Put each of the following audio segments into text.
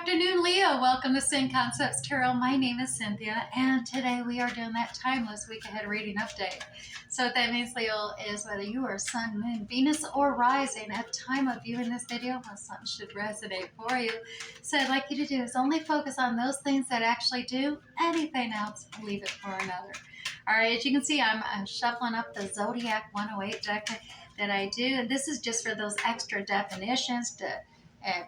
afternoon, Leo. Welcome to Sin Concepts Tarot. My name is Cynthia, and today we are doing that timeless week ahead reading update. So what that means, Leo, is whether you are Sun, Moon, Venus, or Rising at time of viewing this video, well, something should resonate for you. So I'd like you to do is only focus on those things that actually do. Anything else, leave it for another. All right, as you can see, I'm shuffling up the Zodiac 108 deck that I do, and this is just for those extra definitions to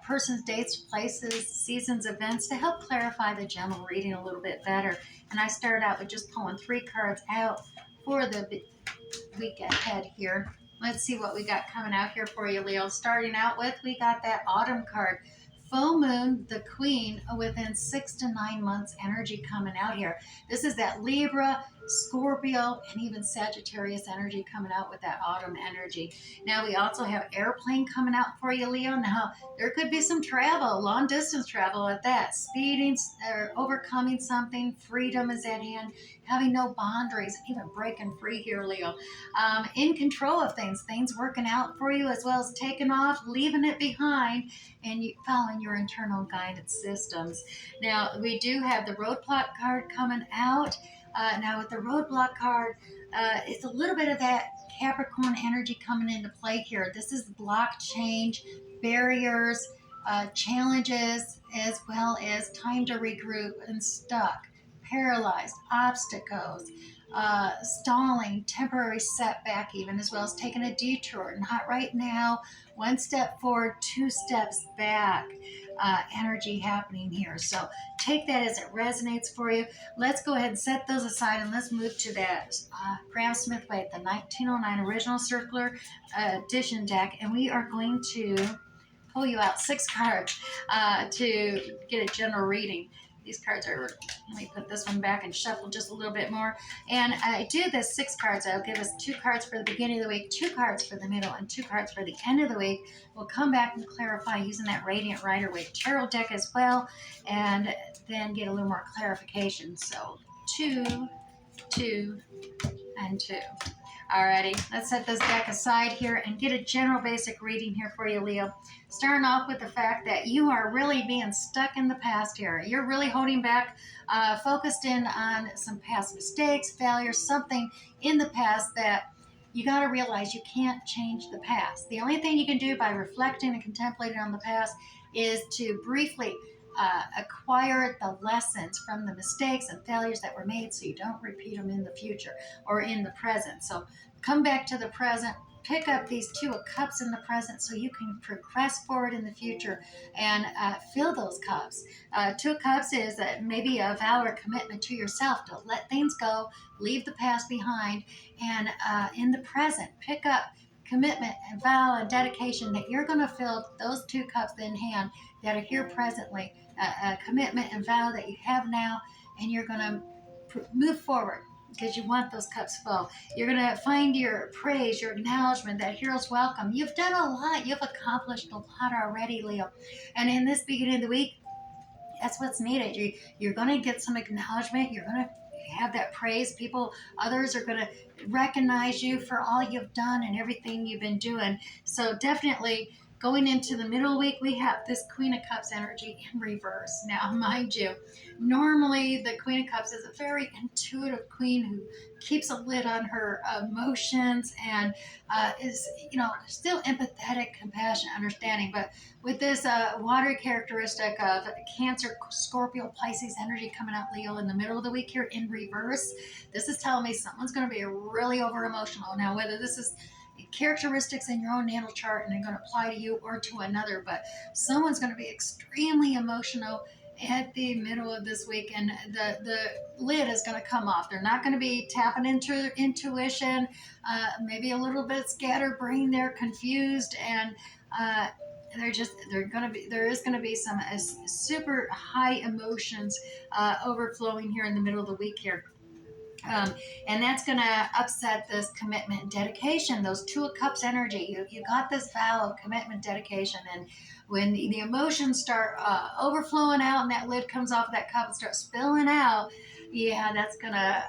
persons, dates, places, seasons, events to help clarify the general reading a little bit better. And I started out with just pulling 3 cards out for the week ahead here. Let's see what we got coming out here for you, Leo. Starting out with, we got that autumn card. Full moon, the queen, within 6 to 9 months energy coming out here. This is that Libra, Scorpio, and even Sagittarius energy coming out with that autumn energy. Now we also have airplane coming out for you, Leo. Now there could be some travel, long distance travel at that. Speeding or overcoming something, freedom is at hand, having no boundaries, even breaking free here, Leo. In control of things working out for you, as well as taking off, leaving it behind, and you following your internal guidance systems. Now, we do have the roadblock card coming out. Now, with the roadblock card, it's a little bit of that Capricorn energy coming into play here. This is block change, barriers, challenges, as well as time to regroup and stuck, paralyzed, obstacles, stalling, temporary setback even, as well as taking a detour, not right now, 1 step forward, 2 steps back, energy happening here. So take that as it resonates for you. Let's go ahead and set those aside and let's move to that Graham Smith Waite, the 1909 original circular edition deck, and we are going to pull you out 6 cards to get a general reading. These cards are, let me put this one back and shuffle just a little bit more. And I do this 6 cards. I'll give us 2 cards for the beginning of the week, 2 cards for the middle, and 2 cards for the end of the week. We'll come back and clarify using that Radiant Rider-Waite Tarot deck as well, and then get a little more clarification. So 2, 2, and 2. Alrighty, let's set this deck aside here and get a general basic reading here for you, Leo. Starting off with the fact that you are really being stuck in the past here. You're really holding back, focused in on some past mistakes, failures, something in the past that you got to realize you can't change the past. The only thing you can do by reflecting and contemplating on the past is to briefly acquire the lessons from the mistakes and failures that were made so you don't repeat them in the future or in the present. So come back to the present, pick up these 2 of Cups in the present so you can progress forward in the future and fill those cups. 2 of Cups is maybe a vow or commitment to yourself to let things go, leave the past behind, and in the present, pick up commitment and vow and dedication that you're going to fill those 2 cups in hand that are here presently, a commitment and vow that you have now, and you're going to move forward because you want those cups full. You're going to find your praise, your acknowledgement, that hero's welcome. You've done a lot. You've accomplished a lot already, Leo. And in this beginning of the week, that's what's needed. You're going to get some acknowledgement. You're going to have that praise. Others are going to recognize you for all you've done and everything you've been doing. So definitely going into the middle of the week, we have this Queen of Cups energy in reverse. Now, mind you, normally the Queen of Cups is a very intuitive queen who keeps a lid on her emotions and is, still empathetic, compassionate, understanding. But with this watery characteristic of Cancer, Scorpio, Pisces energy coming out, Leo, in the middle of the week here in reverse, this is telling me someone's going to be really over emotional. Now, whether this is characteristics in your own natal chart and they're going to apply to you or to another, but someone's going to be extremely emotional at the middle of this week, and the lid is going to come off. They're not going to be tapping into intuition, maybe a little bit scatterbrained, they're confused, and there is going to be some super high emotions overflowing here in the middle of the week here. And that's going to upset this commitment and dedication, those 2 of Cups energy. You got this vow of commitment, dedication, and when the emotions start overflowing out and that lid comes off of that cup and starts spilling out, yeah, that's going to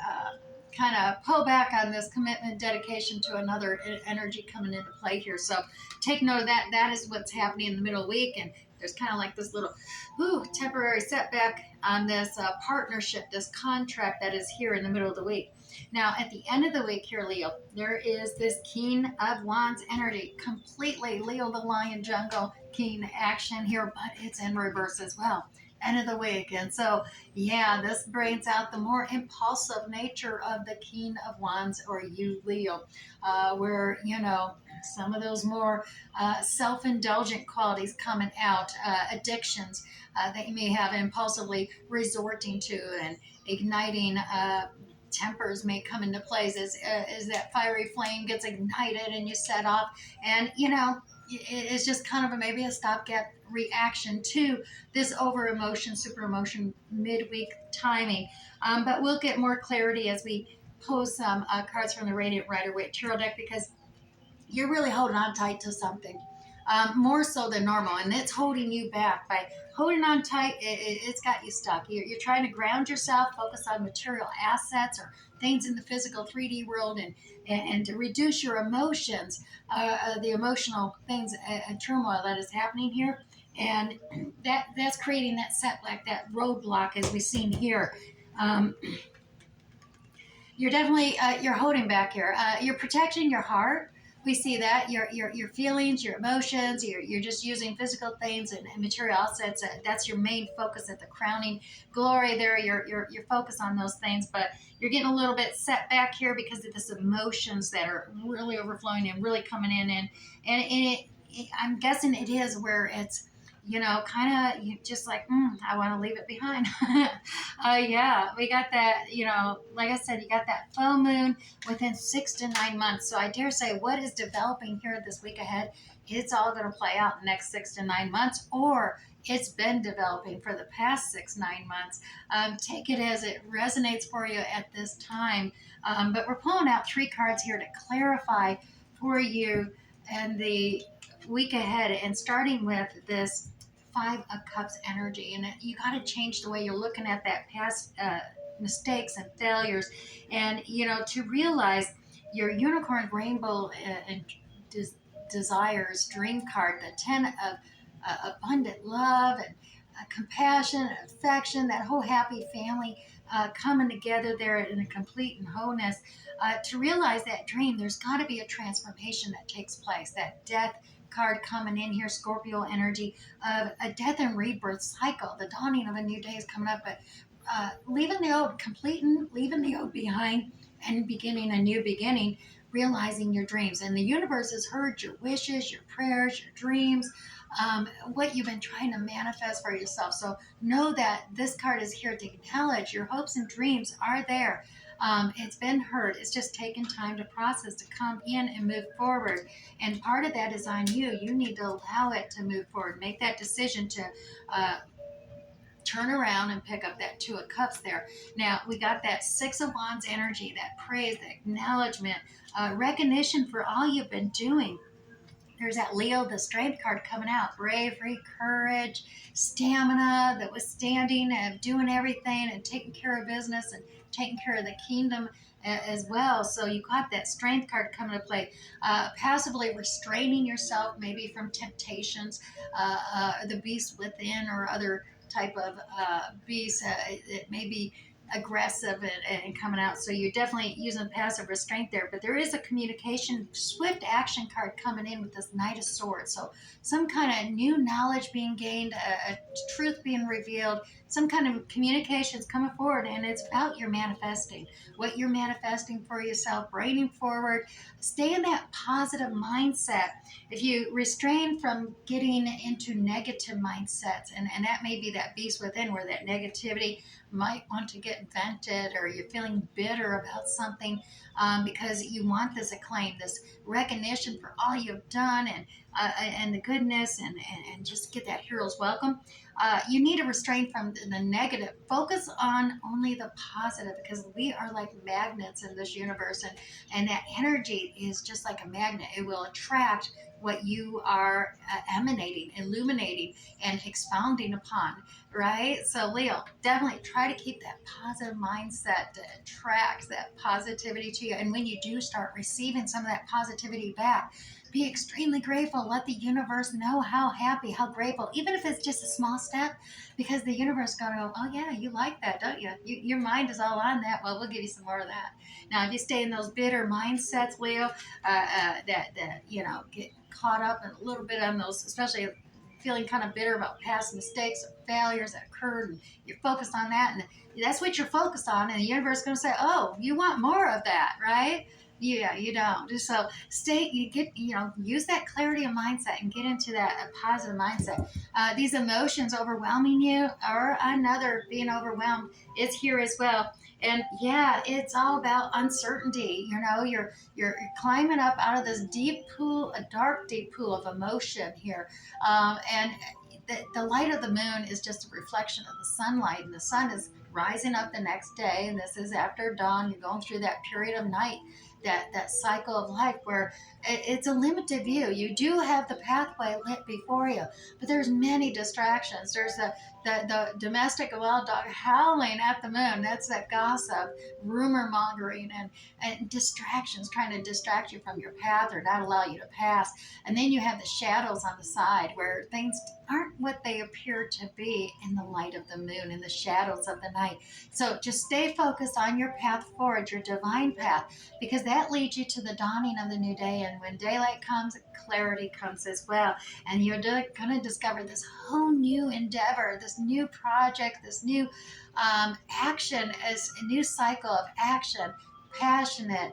kind of pull back on this commitment, dedication to another energy coming into play here. So take note of that. That is what's happening in the middle of the week, and There's kind of like this little temporary setback on this partnership, this contract that is here in the middle of the week. Now, at the end of the week here, Leo, there is this King of Wands energy, completely Leo the Lion Jungle King action here, but it's in reverse as well. End of the week. And so, yeah, this brings out the more impulsive nature of the King of Wands, or you, Leo, where, some of those more self indulgent qualities coming out, addictions that you may have impulsively resorting to, and igniting tempers may come into place as that fiery flame gets ignited and you set off. And, it's just kind of maybe a stopgap reaction to this over emotion, super emotion midweek timing. But we'll get more clarity as we pose some cards from the Radiant Rider Waite Tarot deck, because you're really holding on tight to something, more so than normal, and it's holding you back. By holding on tight, it's got you stuck. You're trying to ground yourself, focus on material assets or things in the physical 3D world, and to reduce your emotions, the emotional things and turmoil that is happening here. And that's creating that setback, that roadblock, as we've seen here. You're definitely you're holding back here. You're protecting your heart. We see that your feelings, your emotions. You're just using physical things and material assets. That's your main focus at the crowning glory. There, you're focused on those things, but you're getting a little bit set back here because of this emotions that are really overflowing and really coming in, I'm guessing it is where it's, kind of you just like, I want to leave it behind. Yeah, we got that, like I said, you got that full moon within 6 to 9 months. So I dare say what is developing here this week ahead, it's all going to play out in the next 6 to 9 months, or it's been developing for the past 6, 9 months. Take it as it resonates for you at this time. But we're pulling out 3 cards here to clarify for you and the week ahead, and starting with this 5 of Cups energy. And you got to change the way you're looking at that past mistakes and failures, and to realize your unicorn rainbow and desires dream card, the 10 of abundant love and compassion and affection, that whole happy family coming together there in a complete and wholeness. To realize that dream, there's got to be a transformation that takes place. That death card coming in here, Scorpio energy of a death and rebirth cycle. The dawning of a new day is coming up, but leaving the old, leaving the old behind and beginning a new beginning, realizing your dreams. And the universe has heard your wishes, your prayers, your dreams, what you've been trying to manifest for yourself. So know that this card is here to acknowledge your hopes and dreams are there. It's been heard. It's just taken time to process, to come in and move forward. And part of that is on you. You need to allow it to move forward. Make that decision to turn around and pick up that 2 of Cups there. Now, we got that 6 of Wands energy, that praise, that acknowledgement, recognition for all you've been doing. There's that Leo, the strength card coming out. Bravery, courage, stamina, the withstanding of doing everything and taking care of business and taking care of the kingdom as well. So you got that strength card coming to play. Passively restraining yourself maybe from temptations, the beast within, or other type of beast. It may be aggressive and coming out. So you're definitely using passive restraint there. But there is a communication, swift action card coming in with this Knight of Swords. So some kind of new knowledge being gained, a truth being revealed, some kind of communications coming forward. And it's about your manifesting, what you're manifesting for yourself, bringing forward. Stay in that positive mindset. If you restrain from getting into negative mindsets, and that may be that beast within, where that negativity might want to get vented, or you're feeling bitter about something, because you want this acclaim, this recognition for all you've done, and the goodness, and just get that hero's welcome. You need to restrain from the negative. Focus on only the positive, because we are like magnets in this universe, and that energy is just like a magnet. It will attract what you are emanating, illuminating, and expounding upon, right? So Leo, definitely try to keep that positive mindset that attracts that positivity to you. And when you do start receiving some of that positivity back, be extremely grateful. Let the universe know how happy, how grateful, even if it's just a small step, because the universe is going to go, oh, yeah, you like that, don't you? Your mind is all on that. Well, we'll give you some more of that. Now, if you stay in those bitter mindsets, Leo, that get caught up in a little bit on those, especially feeling kind of bitter about past mistakes or failures that occurred, and you're focused on that, and that's what you're focused on, and the universe is going to say, oh, you want more of that, right? Yeah, you don't. So use that clarity of mindset and get into that positive mindset. These emotions overwhelming you, or another being overwhelmed, is here as well. And yeah, it's all about uncertainty. You're climbing up out of this deep pool, a dark deep pool of emotion here, and the light of the moon is just a reflection of the sunlight, and the sun is rising up the next day, and this is after dawn. You're going through that period of night, that cycle of life where it's a limited view. You do have the pathway lit before you, but there's many distractions. There's the domestic wild dog howling at the moon. That's that gossip, rumor mongering, and distractions trying to distract you from your path or not allow you to pass. And then you have the shadows on the side where things aren't what they appear to be in the light of the moon, in the shadows of the night. So just stay focused on your path forward, your divine path, because that leads you to the dawning of the new day. And when daylight comes, clarity comes as well. And you're going to discover this whole new endeavor, this new project, this new action, as a new cycle of action, passionate,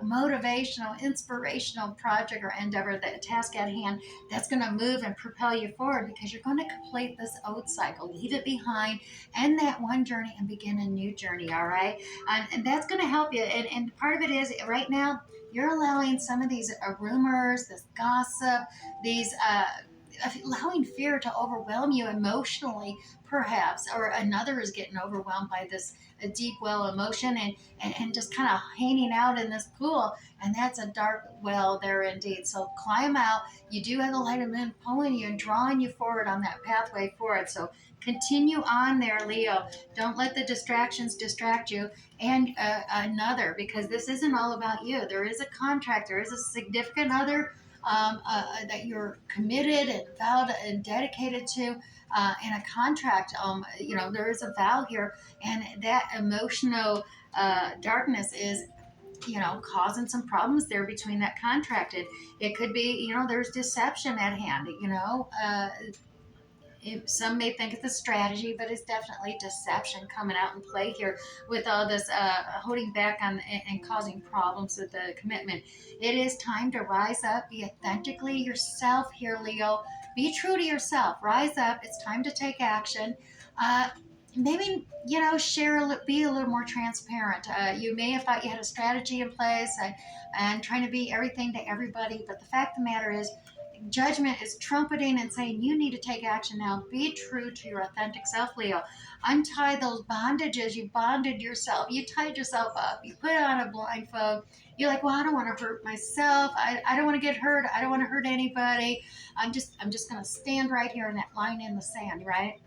motivational, inspirational project or endeavor, that task at hand, that's going to move and propel you forward, because you're going to complete this old cycle, leave it behind, end that one journey, and begin a new journey. All right, and that's going to help you. And part of it is right now you're allowing some of these rumors, this gossip, these allowing fear to overwhelm you emotionally, perhaps, or another is getting overwhelmed by this a deep well emotion, and just kind of hanging out in this pool, and that's a dark well there indeed. So climb out. You do have the light of the moon pulling you and drawing you forward on that pathway forward. So continue on there, Leo. Don't let the distractions distract you. And another, because this isn't all about you. There is a contract. There is a significant other that you're committed and vowed and dedicated to, in a contract. There is a vow here, and that emotional darkness is causing some problems there between that contract. It could be, there's deception at hand. Some may think it's a strategy, but it's definitely deception coming out in play here with all this holding back on and causing problems with the commitment. It is time to rise up, be authentically yourself here, Leo. Be true to yourself. Rise up. It's time to take action. Maybe share, be a little more transparent. You may have thought you had a strategy in place, and trying to be everything to everybody, but the fact of the matter is, judgment is trumpeting and saying you need to take action now. Be true to your authentic self, Leo. Untie those bondages. You bonded yourself. You tied yourself up. You put on a blindfold. You're like, well, I don't want to hurt myself. I don't want to get hurt. I don't want to hurt anybody. I'm just going to stand right here in that line in the sand, right?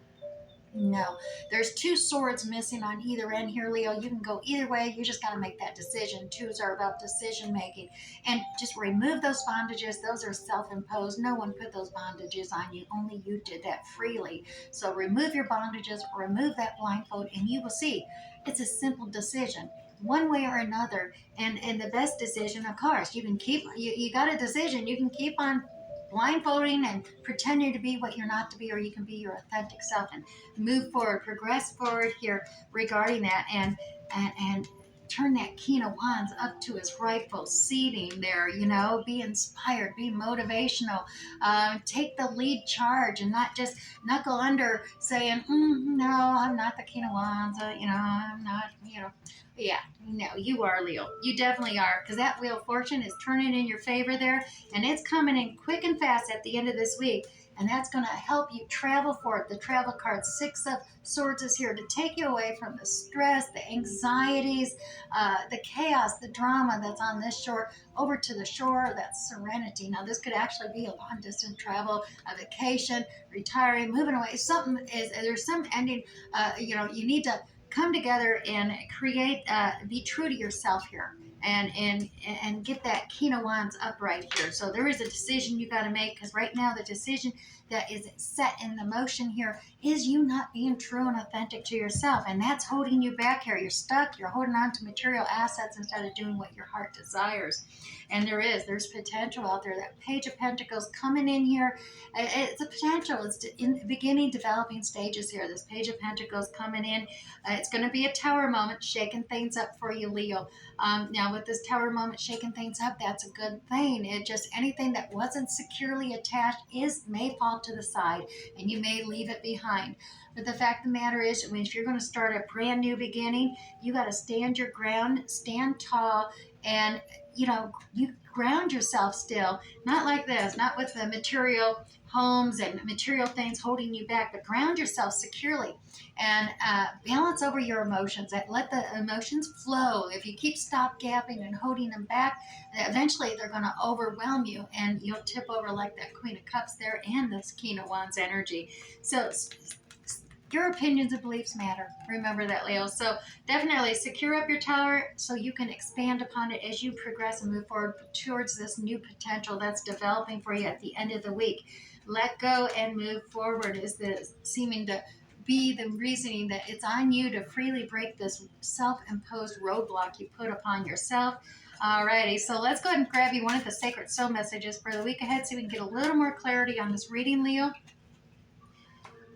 No, there's two swords missing on either end here, Leo. You can go either way. You just got to make that decision. Twos are about decision making. And just remove those bondages. Those are self-imposed. No one put those bondages on you. Only you did that freely. So remove your bondages, remove that blindfold, and you will see it's a simple decision, one way or another. And the best decision, of course, you can keep, you got a decision. You can keep on blindfolding and pretending to be what you're not to be, or you can be your authentic self and move forward, progress forward here regarding that, and turn that King of Wands up to its rightful seating there. Be inspired, be motivational, take the lead charge, and not just knuckle under saying, no, I'm not the King of Wands, I'm not, yeah, no, you are, Leo. You definitely are, because that Wheel of Fortune is turning in your favor there, and it's coming in quick and fast at the end of this week, and that's going to help you travel forward. The travel card, Six of Swords, is here to take you away from the stress, the anxieties, the chaos, the drama that's on this shore, over to the shore of that serenity. Now, this could actually be a long-distance travel, a vacation, retiring, moving away. There's some ending, you need to come together and create, be true to yourself here. and get that King of Wands up right here. So there is a decision you got to make, because right now the decision that is set in the motion here is you not being true and authentic to yourself, and that's holding you back here. You're stuck. You're holding on to material assets instead of doing what your heart desires. And there's potential out there. That Page of Pentacles coming in here, it's a potential. It's in the beginning, developing stages here. This Page of Pentacles coming in, it's going to be a tower moment, shaking things up for you, Leo. Now, with this tower moment shaking things up, that's a good thing. It just, anything that wasn't securely attached may fall to the side, and you may leave it behind. But the fact of the matter is, I mean, if you're going to start a brand new beginning, you got to stand your ground, stand tall, and you ground yourself still. Not like this, not with the material homes and material things holding you back, but ground yourself securely and balance over your emotions. Let the emotions flow. If you keep stop-gapping and holding them back, eventually they're going to overwhelm you, and you'll tip over like that Queen of Cups there and this King of Wands energy. So your opinions and beliefs matter. Remember that, Leo. So definitely secure up your tower so you can expand upon it as you progress and move forward towards this new potential that's developing for you at the end of the week. Let go and move forward is the seeming to be the reasoning that it's on you to freely break this self-imposed roadblock you put upon yourself. Alrighty, so let's go ahead and grab you one of the sacred soul messages for the week ahead so we can get a little more clarity on this reading, Leo.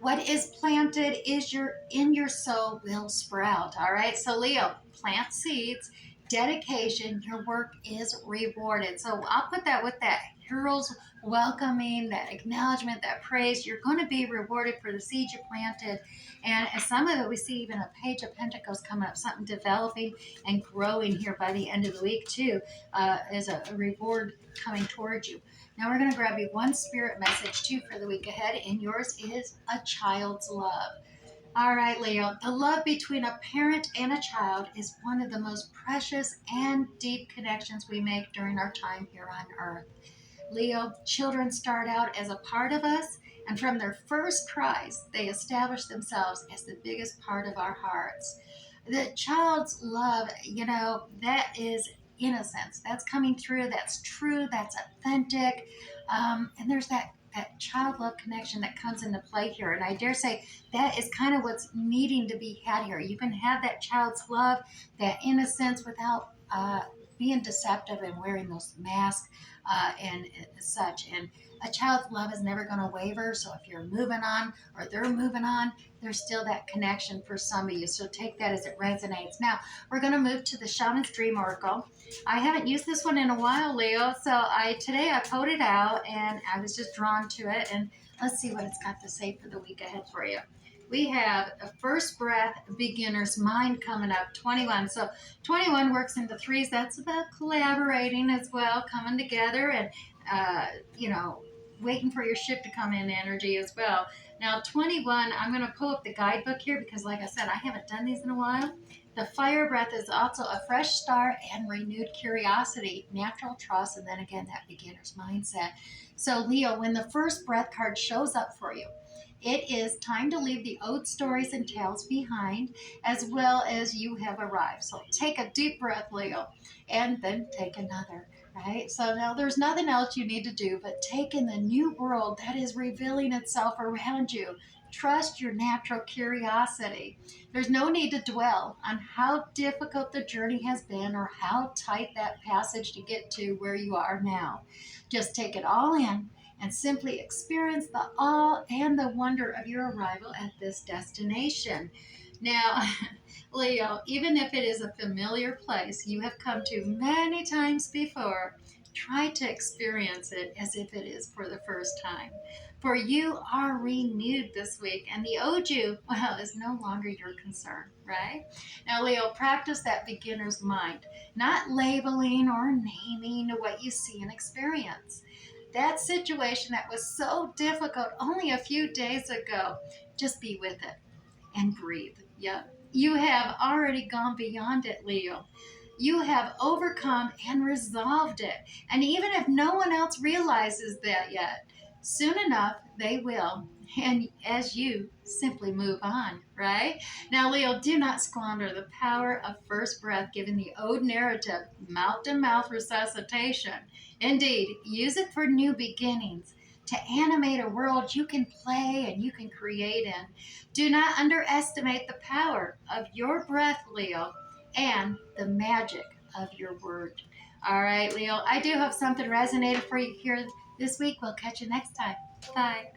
What is planted in your soul will sprout. All right. So Leo, plant seeds, dedication, your work is rewarded. So I'll put that with that hero's welcoming, that acknowledgement, that praise. You're going to be rewarded for the seeds you planted. And as some of it, we see even a Page of Pentacles coming up, something developing and growing here by the end of the week too, as a reward coming towards you. Now we're going to grab you one spirit message too for the week ahead, and yours is a child's love. All right, Leo, the love between a parent and a child is one of the most precious and deep connections we make during our time here on earth. Leo, children start out as a part of us, and from their first cries, they establish themselves as the biggest part of our hearts. The child's love, that is innocence. That's coming through. That's true. That's authentic. And there's that child love connection that comes into play here. And I dare say that is kind of what's needing to be had here. You can have that child's love, that innocence without being deceptive and wearing those masks and such. And a child's love is never going to waver. So if you're moving on or they're moving on, there's still that connection for some of you. So take that as it resonates. Now, we're going to move to the Shaman's Dream Oracle. I haven't used this one in a while, Leo. So today I pulled it out and I was just drawn to it. And let's see what it's got to say for the week ahead for you. We have a first breath, beginner's mind coming up, 21. So 21 works into threes. That's about collaborating as well, coming together and, waiting for your ship to come in energy as well. Now, 21, I'm going to pull up the guidebook here because, like I said, I haven't done these in a while. The fire breath is also a fresh start and renewed curiosity, natural trust, and then again, that beginner's mindset. So, Leo, when the first breath card shows up for you, it is time to leave the old stories and tales behind, as well as you have arrived. So take a deep breath, Leo, and then take another, right? So now there's nothing else you need to do but take in the new world that is revealing itself around you. Trust your natural curiosity. There's no need to dwell on how difficult the journey has been or how tight that passage to get to where you are now. Just take it all in and simply experience the awe and the wonder of your arrival at this destination. Now, Leo, even if it is a familiar place you have come to many times before, try to experience it as if it is for the first time. For you are renewed this week, and the old you, well, is no longer your concern, right? Now, Leo, practice that beginner's mind, not labeling or naming what you see and experience. That situation that was so difficult only a few days ago, just be with it and breathe. Yep. You have already gone beyond it, Leo. You have overcome and resolved it. And even if no one else realizes that yet, Soon enough, they will. And as you simply move on, right? Now, Leo, do not squander the power of first breath given the ode narrative, mouth to mouth resuscitation. Indeed, use it for new beginnings to animate a world you can play and you can create in. Do not underestimate the power of your breath, Leo, and the magic of your word. All right, Leo, I do have something resonated for you here this week. We'll catch you next time. Bye.